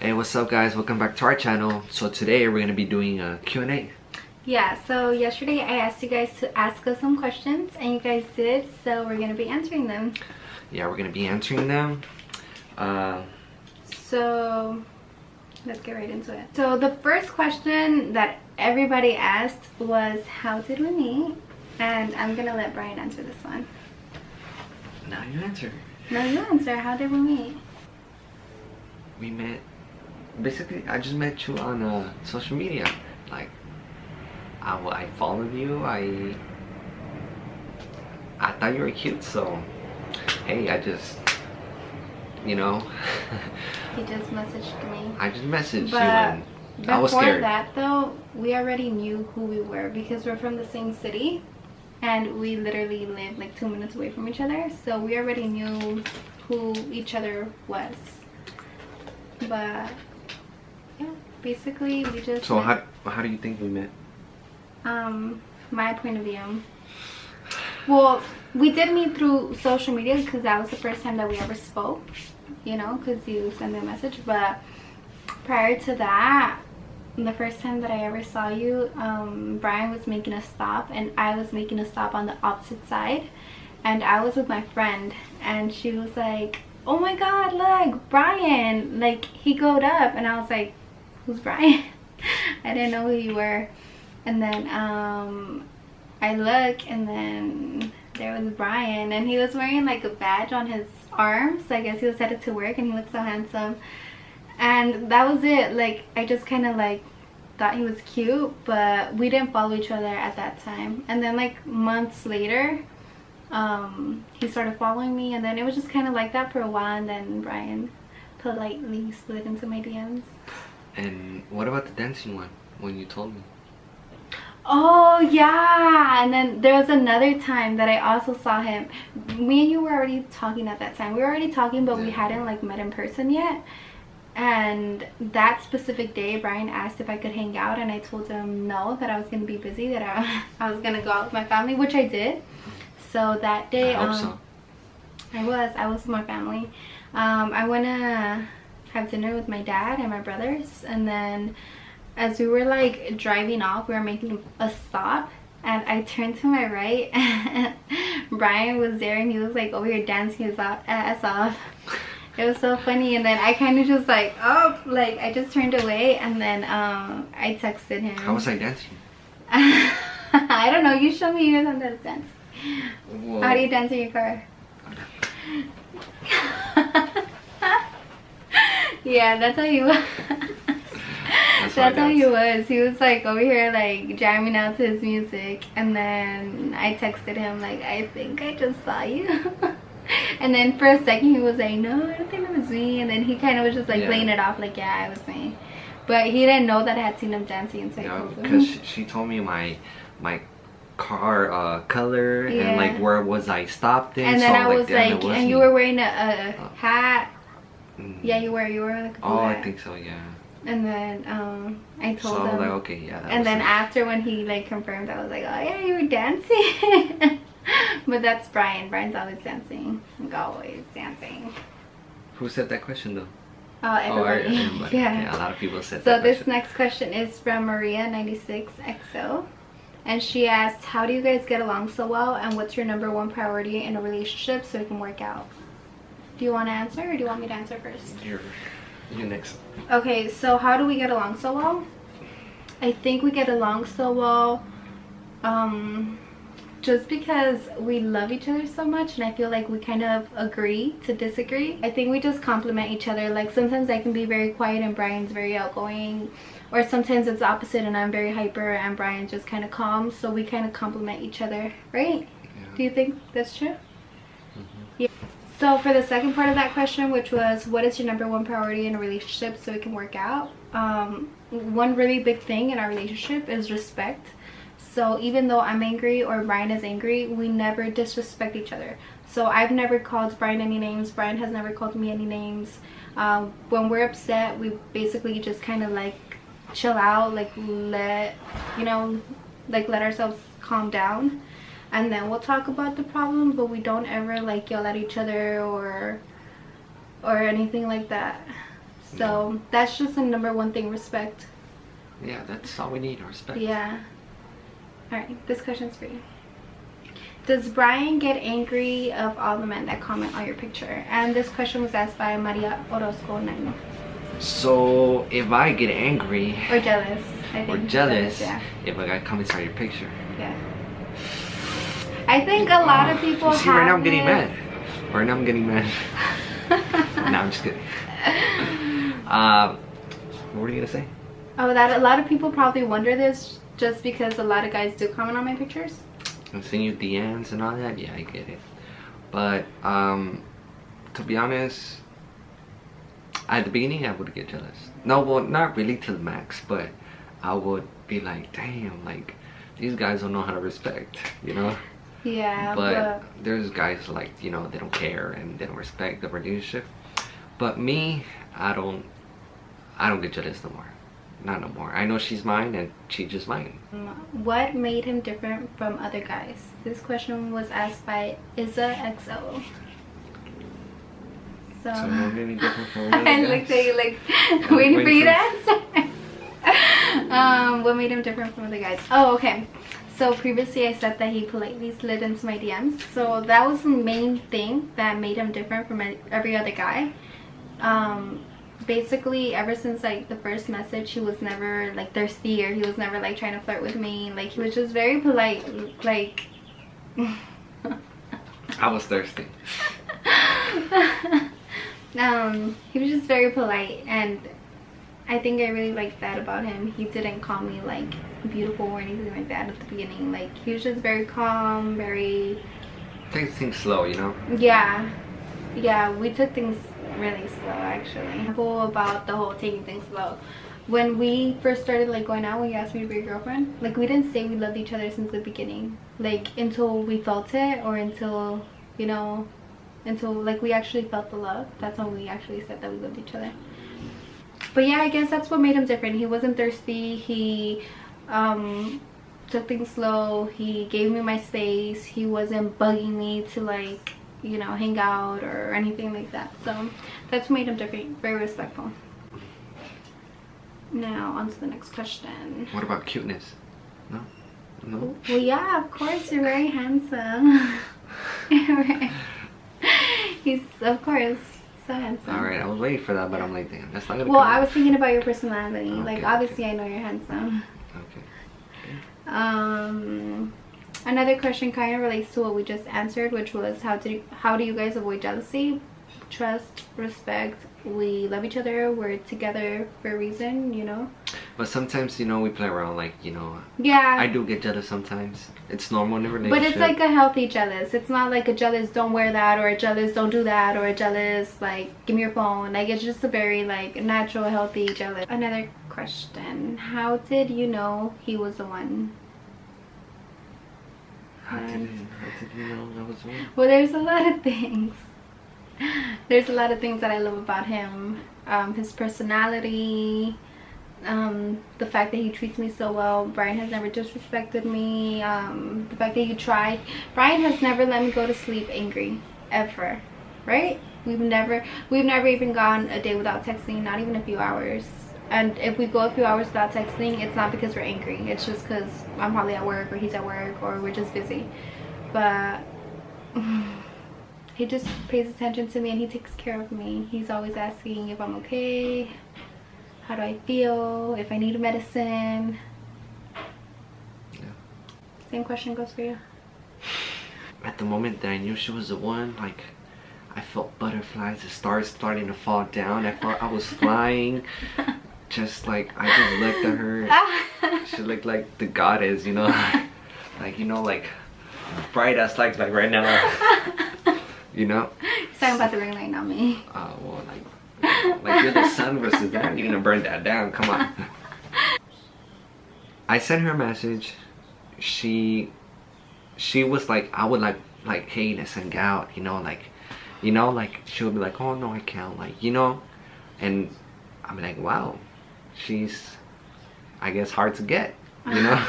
Hey, what's up guys? Welcome back to our channel. So today we're going to be doing a Q&A. Yeah, so yesterday I asked you guys to ask us some questions and you guys did, so we're going to be answering them. Yeah, we're going to be answering them. So let's get right into it. So the first question that everybody asked was, how did we meet? And I'm going to let Brian answer this one. Now you answer. No, you answer. How did we meet? We met, basically I just met you on social media. Like I followed you. I thought you were cute, so hey, I just, you know. He just messaged me. I just messaged you But and I was before scared. that though, we already knew who we were because we're from the same city and we literally live like 2 minutes away from each other, so we already knew who each other was. But yeah, basically we just So met. how do you think we met? My point of view, well, we did meet through social media because that was the first time that we ever spoke, you know, because you sent me a message. But prior to that, the first time that I ever saw you, Brian was making a stop and I was making a stop on the opposite side, and I was with my friend and she was like, oh my god, look, Brian, like he glowed up, and I was like, who's Brian? I didn't know who you were. And then I look and then there was Brian, and he was wearing like a badge on his arm, so I guess he was headed to work, and he looked so handsome. And that was it. Like I just kind of like thought he was cute, but we didn't follow each other at that time. And then like months later, he started following me, and then it was just kind of like that for a while, and then Brian politely slid into my DMs. And what about the dancing one when you told me? Oh yeah, and then there was another time that I also saw him. Me and you were already talking at that time. We were already talking, but we hadn't like met in person yet. And that specific day, Brian asked if I could hang out, and I told him no, that I was gonna be busy, that I was gonna go out with my family, which I did. So that day, I hope so. I was with my family. I went to have dinner with my dad and my brothers, and then as we were like driving off, we were making a stop, and I turned to my right and Brian was there, and he was like over here dancing his ass off. It was so funny. And then I kind of just like, oh, like I just turned away, and then I texted him. How was I dancing? I don't know, you show me you know how to dance. Whoa. How do you dance in your car? Yeah, that's how you was. That's how he was. He was like over here like jamming out to his music, and then I texted him like, I think I just saw you. And then for a second he was like, no, I don't think that was me, and then he kind of was just like playing it off like, yeah, it was me. But he didn't know that I had seen him dancing, so I told him. Because she told me my car color and like where was I stopped in. And then so I was like, and you were wearing a hat. Yeah, you were like a hat. I think so, yeah. And then I told him. So I was like, okay, yeah. And then after when he like confirmed, I was like, oh yeah, you were dancing. But that's Brian. Brian's always dancing. Like, always dancing. Who said that question though? Everybody. Everybody. Yeah. A lot of people said so that. So this next question is from Maria96XO. And she asked, how do you guys get along so well, and what's your #1 priority in a relationship so it can work out? Do you want to answer, or do you want me to answer first? You next. Okay, so how do we get along so well? I think we get along so well just because we love each other so much, and I feel like we kind of agree to disagree. I think we just complement each other. Like sometimes I can be very quiet and Brian's very outgoing, or sometimes it's the opposite and I'm very hyper and Brian's just kind of calm. So we kind of complement each other, right? Yeah. Do you think that's true? Yeah. So for the second part of that question, which was what is your #1 priority in a relationship so it can work out, one really big thing in our relationship is respect. So even though I'm angry or Brian is angry, we never disrespect each other. So I've never called Brian any names, Brian has never called me any names. When we're upset, we basically just kind of like chill out, like let ourselves calm down, and then we'll talk about the problem, but we don't ever like yell at each other or anything like that. So that's just the number one thing, respect. Yeah, that's all we need, respect. Yeah. All right, this question's for you. Does Brian get angry of all the men that comment on your picture? And this question was asked by Maria Orozco Nino. So if I get angry or jealous, I think. Or jealous, yeah. If a guy comments on your picture. Yeah. I think a lot of people see, right now I'm getting mad. Right now I'm getting mad. No, I'm just kidding. What were you gonna say? Oh, that a lot of people probably wonder this just because a lot of guys do comment on my pictures. I'm seeing you DMs and all that. Yeah, I get it. But to be honest, at the beginning I would get jealous. No, well, not really to the max, but I would be like, damn, like these guys don't know how to respect, you know? Yeah. But there's guys like, you know, they don't care and they don't respect the relationship. But me, I don't get jealous no more. Not no more. I know she's mine and she's just mine. What made him different from other guys? This question was asked by Isa XO. So what made me different from other I guys? looked at you like waiting for you to answer. What made him different from other guys? Oh, okay. So previously I said that he politely slid into my DMs. So that was the main thing that made him different from every other guy. Basically ever since like the first message, he was never like thirsty, or he was never like trying to flirt with me. Like he was just very polite. Like I was thirsty. He was just very polite, and I think I really liked that about him. He didn't call me like beautiful or anything like that at the beginning. Like he was just very calm, very Takes things slow, you know? yeah, we took things really slow actually. About the whole taking things slow, when we first started like going out, when you asked me to be your girlfriend, like we didn't say we loved each other since the beginning, like until we felt it, or until, you know, until like we actually felt the love. That's when we actually said that we loved each other. But yeah, I guess that's what made him different. He wasn't thirsty. He took things slow. He gave me my space. He wasn't bugging me to like, you know, hang out or anything like that. So that's what made him different. Very respectful. Now on to the next question. What about cuteness? No? No? Well, yeah, of course, you're very handsome. He's, of course, so handsome. Alright, I was waiting for that, but I'm like, damn, that's not gonna Well, come I out. was thinking about your personality. Okay, Like, obviously, I know you're handsome. Okay. Another question kind of relates to what we just answered, which was how do you guys avoid jealousy? Trust, respect. We love each other. We're together for a reason, you know. But sometimes, you know, we play around, like, you know. Yeah. I do get jealous sometimes. It's normal in a relationship. But it's like a healthy jealous. It's not like a jealous don't wear that, or a jealous don't do that, or a jealous like give me your phone. Like it's just a very like natural, healthy jealous. Another question. How did you know he was the one? How did you know that was one? Well, there's a lot of things. There's a lot of things that I love about him. His personality, the fact that he treats me so well. Brian has never disrespected me. The fact that you try. Brian has never let me go to sleep angry, ever. Right? We've never even gone a day without texting, not even a few hours. And if we go a few hours without texting, it's not because we're angry. It's just because I'm probably at work, or he's at work, or we're just busy. But he just pays attention to me, and he takes care of me. He's always asking if I'm okay, how do I feel, if I need medicine. Yeah. Same question goes for you. At the moment that I knew she was the one, like, I felt butterflies, the stars starting to fall down. I felt I was flying. Just like, I just looked at her. She looked like the goddess, you know? Like, you know, like bright as like right now. You know? He's talking about the ring light, not me. Oh, well, like you're the sun versus that. You're gonna burn that down. Come on. I sent her a message. She was like, I would like, hey, let's hang out. You know, like she would be like, oh no, I can't. Like, you know, and I'm like, wow, she's, I guess, hard to get. You know.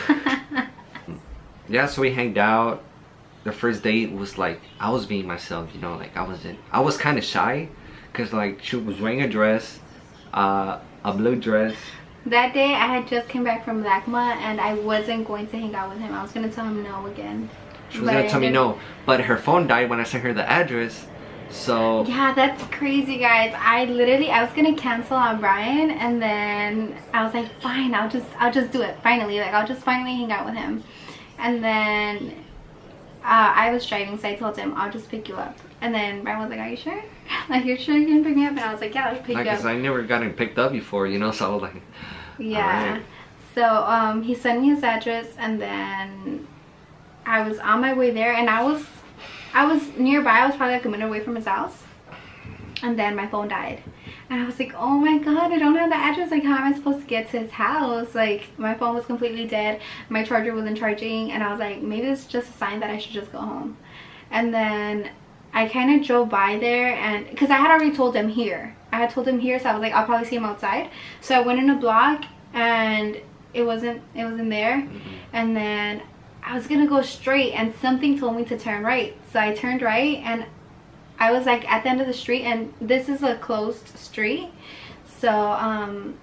Yeah. So we hanged out. The first date was like, I was being myself, you know, like I was kind of shy, cause like she was wearing a dress, a blue dress. That day I had just came back from LACMA and I wasn't going to hang out with him. I was gonna tell him no again. She was gonna tell me no, but her phone died when I sent her the address. So yeah, that's crazy, guys. I was gonna cancel on Brian, and then I was like, fine, I'll just do it finally. Like, I'll just finally hang out with him. And then I was driving, so I told him I'll just pick you up. And then Brian was like, are you sure? Like, you're sure you can pick me up? And I was like, yeah, I'll pick you up. Because I never gotten picked up before, you know, so I was like, yeah. Right. So he sent me his address, and then I was on my way there, and I was nearby. I was probably like a minute away from his house, and then my phone died, and I was like, oh my god, I don't have the address. Like, how am I supposed to get to his house? Like, my phone was completely dead, my charger wasn't charging, and I was like, maybe it's just a sign that I should just go home. And then I kind of drove by there, and because I had already told him here, so I was like, I'll probably see him outside. So I went in a block, and it wasn't there. And then I was gonna go straight, and something told me to turn right, so I turned right, and I was like at the end of the street, and this is a closed street. So and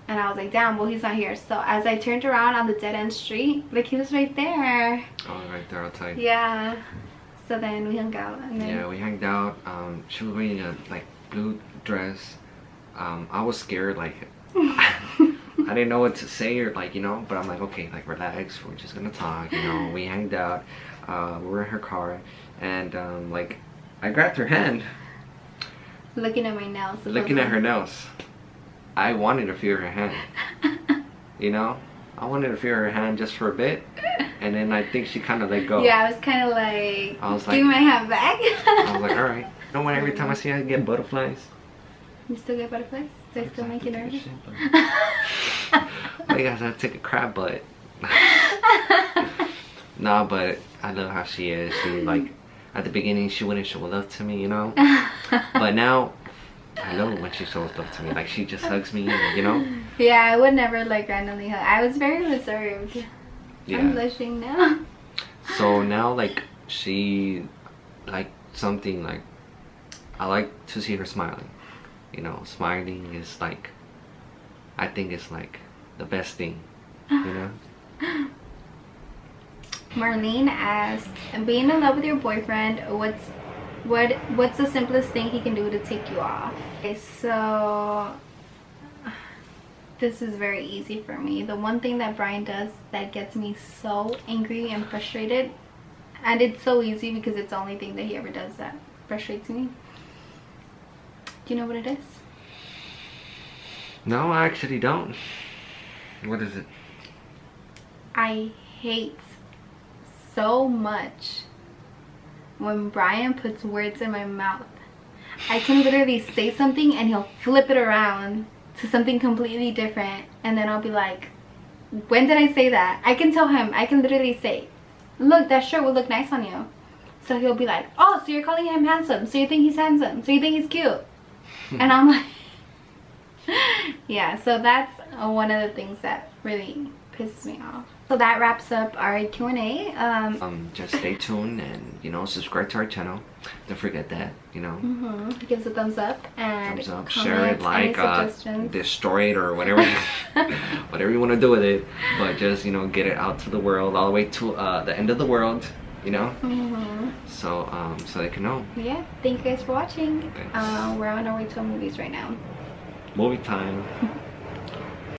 I was like, damn, well, he's not here. So as I turned around on the dead end street, like, he was right there. Oh, right there outside. Yeah. So then we hung out, and then yeah, we hanged out. She was wearing a like blue dress. I was scared, like I didn't know what to say, or like, you know, but I'm like, okay, like, relax, we're just gonna talk, you know. We hanged out, we were in her car, and like, I grabbed her hand, looking at my nails, looking at her nails. I wanted to feel her hand, you know. I wanted to feel her hand just for a bit, and then I think she kind of let go. Yeah, I was kind of like, I was like, give my hand back. I was like, all right. You know what? Every time I see her, I get butterflies. You still get butterflies? Do I still make you nervous? I gotta take a crap butt. Nah, but I love how she is. She, like, at the beginning, she wouldn't show love to me, you know. But now, I love when she shows love to me. Like, she just hugs me, you know. Yeah, I would never like randomly hug. I was very reserved. Yeah. I'm blushing now. So now, like, she, like, something like, I like to see her smiling. You know, smiling is like, I think it's like the best thing, you know. Marlene asked, being in love with your boyfriend, what's the simplest thing he can do to take you off? Okay, so this is very easy for me. The one thing that Brian does that gets me so angry and frustrated, and it's so easy because it's the only thing that he ever does that frustrates me. Do you know what it is? No, I actually don't. What is it? I hate so much when Brian puts words in my mouth. I can literally say something and he'll flip it around to something completely different, and then I'll be like, when did I say that? I can tell him, I can literally say, look, that shirt would look nice on you. So he'll be like, oh, so you're calling him handsome, so you think he's handsome, so you think he's cute. And I'm like, yeah, so that's one of the things that really pisses me off. So that wraps up our Q&A. Just stay tuned and, you know, subscribe to our channel. Don't forget that, you know. Give us a thumbs up and thumbs up, share it, like, destroy it, or whatever, whatever you want to do with it. But just, you know, get it out to the world, all the way to the end of the world, you know. So so they can know. Yeah, thank you guys for watching. We're on our way to movies right now. Movie time.